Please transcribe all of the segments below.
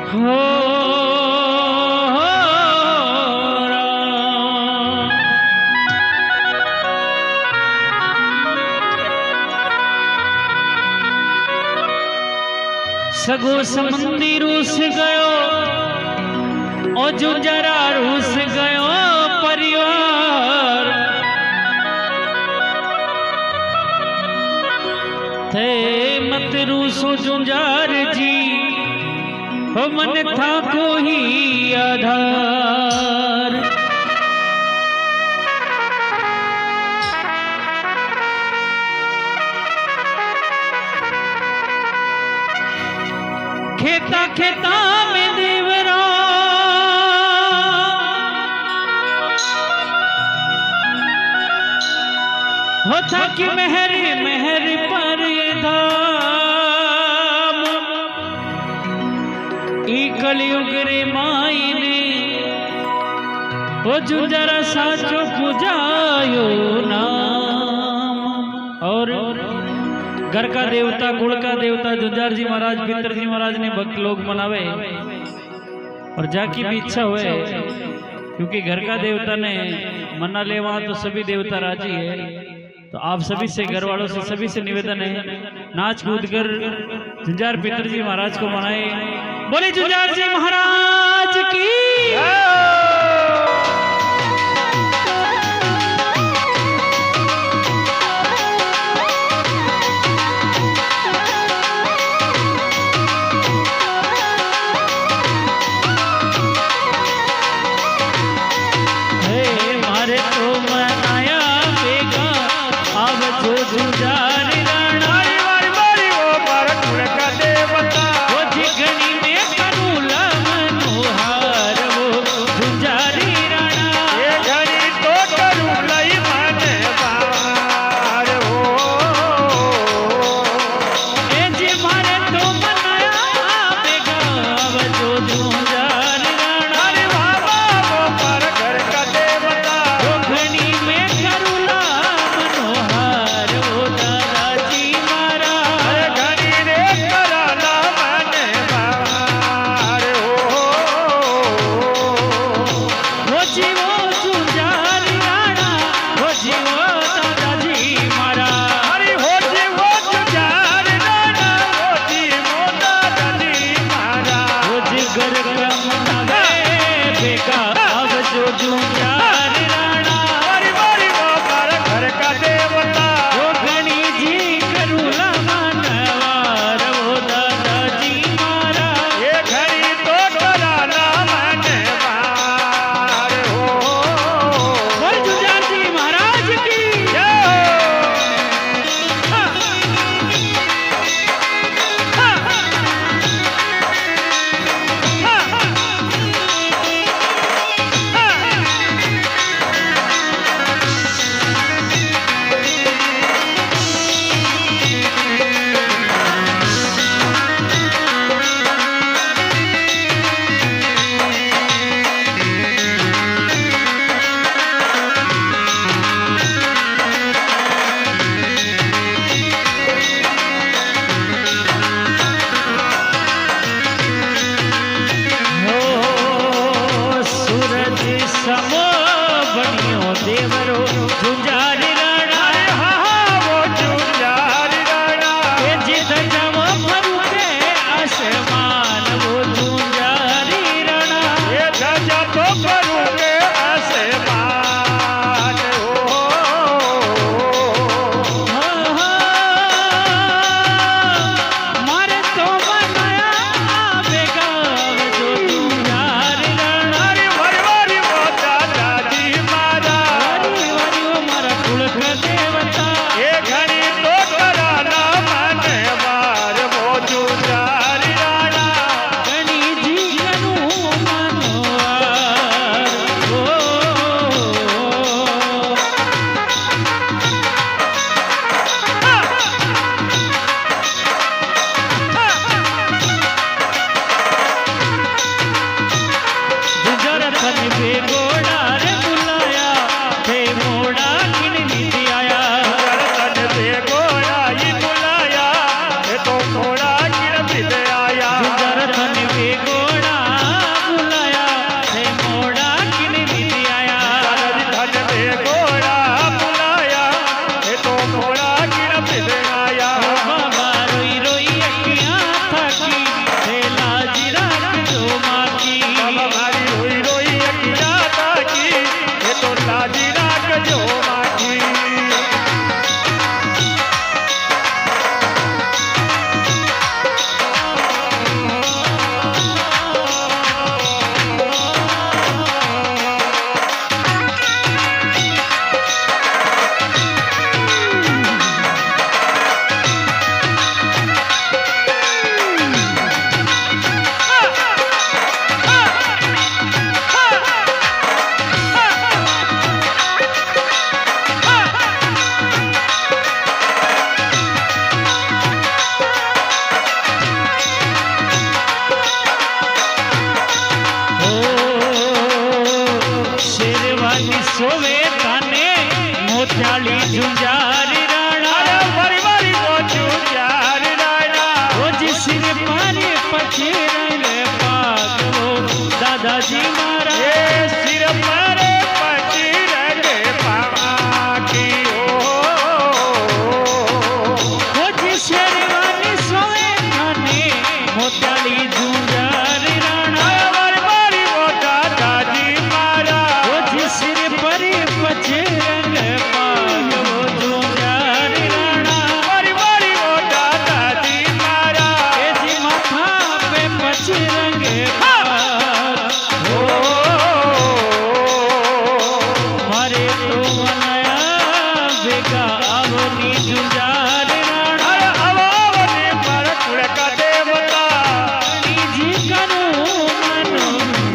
हो सगो समंदी रूस गयो ओ जुंजरा रूस गयो परिवार थे मत रूसो जुंजार जी हो मन था कोई आधार खेता खेता में देवरा होता कि मेहर मेहर पर धाम ई कलयुग रे माई ने वो जुंजरा साचो पुजायो नाम। और घर का देवता कुल का देवता जुंजार जी महाराज पितर जी महाराज ने भक्त लोग मनावे और जाकी भी इच्छा हुए क्योंकि घर का देवता ने मना ले वहां तो सभी देवता राजी है। तो आप सभी से घर वालों से सभी से निवेदन है नाच कूद कर जुंजार पितर जी महाराज को मनाए। बोले जुंजार जी महाराज की सिर पर पछे रंग पागो दादाजी मारा सिर पर पछे रंग पागी हो जी शेरवानी सोए खाने मोताली झुंझार राणा मारी वो दादाजी मारा हो जी सिर पर पछे रंग पागो झुंझार राणा मारी वो दादाजी मारा ए जी माथा पे पछे रंग मारे तो मनाया बेगा आवनी झुंझार राणा अवावने पर कुड़का देवता जी कनु मनु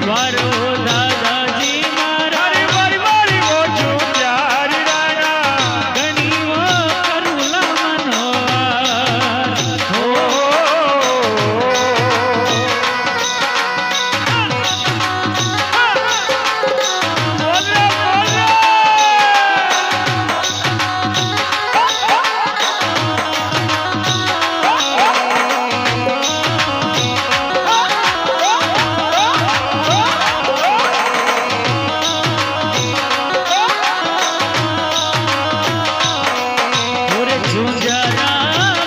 वारो दादाजी मारा मारी वो झुंझार राणा गणी वो करुला मनोवार पूरे झुंझारा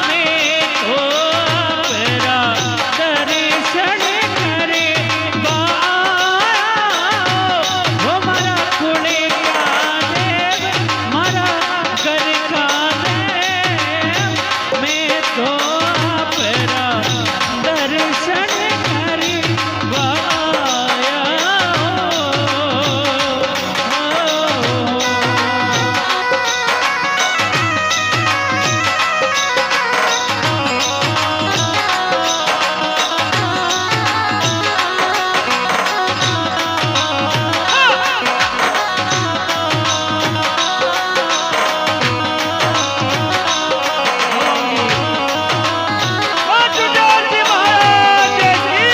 में हो पेरा दर्शन करे हो मारा कुड़े का देव मारा घर का देव मैं तो पेरा दर्शन करे झुंझार महाराज जी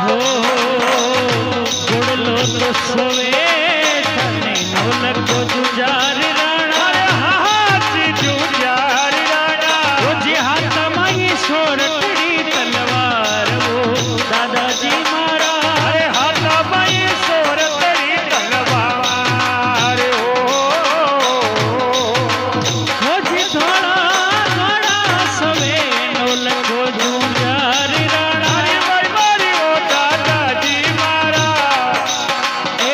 हो गुड़लो तो सोवे तने नवलक को जुजार राणा झुंझार राणा वो जी हाथ माई सोरठड़ी तलवार वो दादाजी मारा हाथ बाई सोर तेरी तलवार वो जी थोड़ा थोड़ा सवे नवलक को जुजार राणा मारी वो दादाजी मारा ए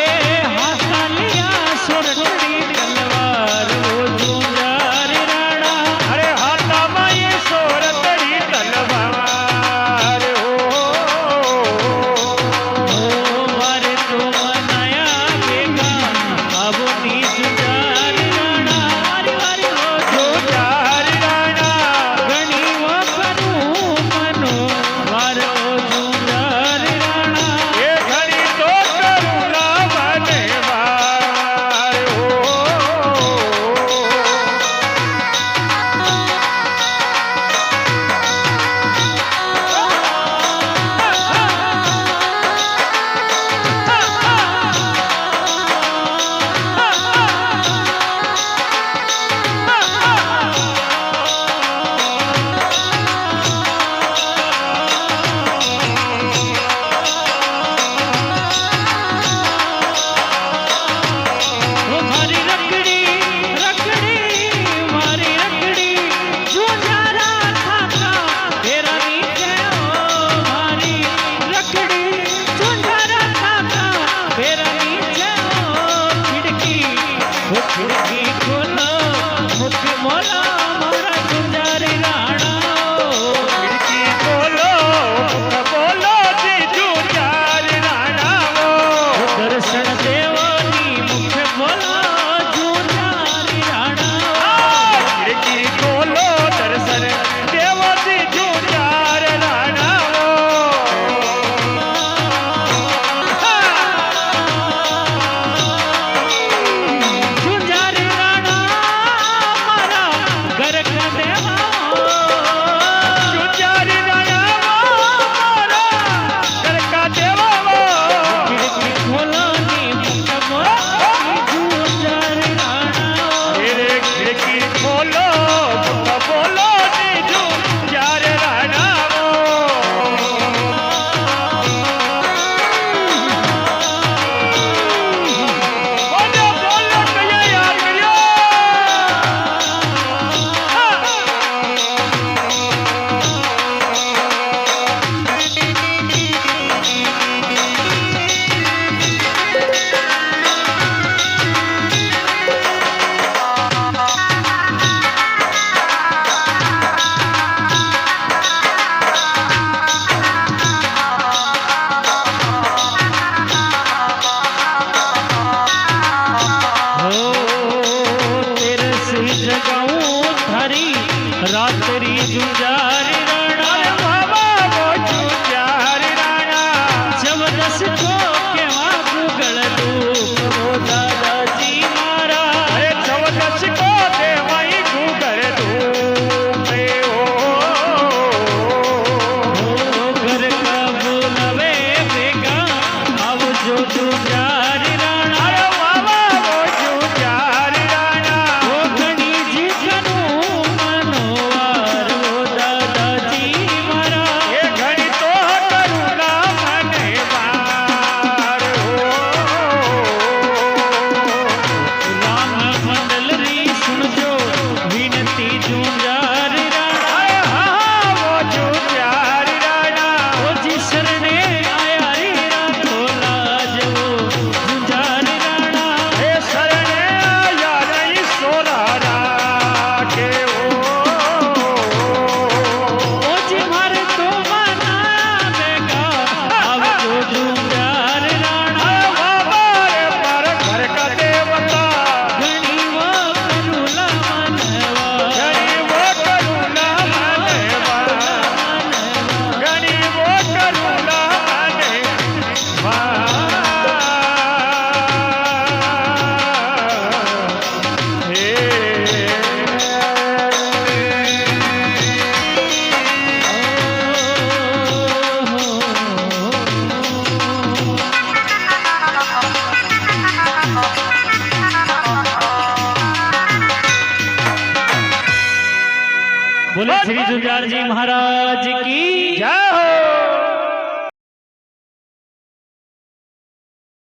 बोले श्री जुंजार जी महाराज की जय।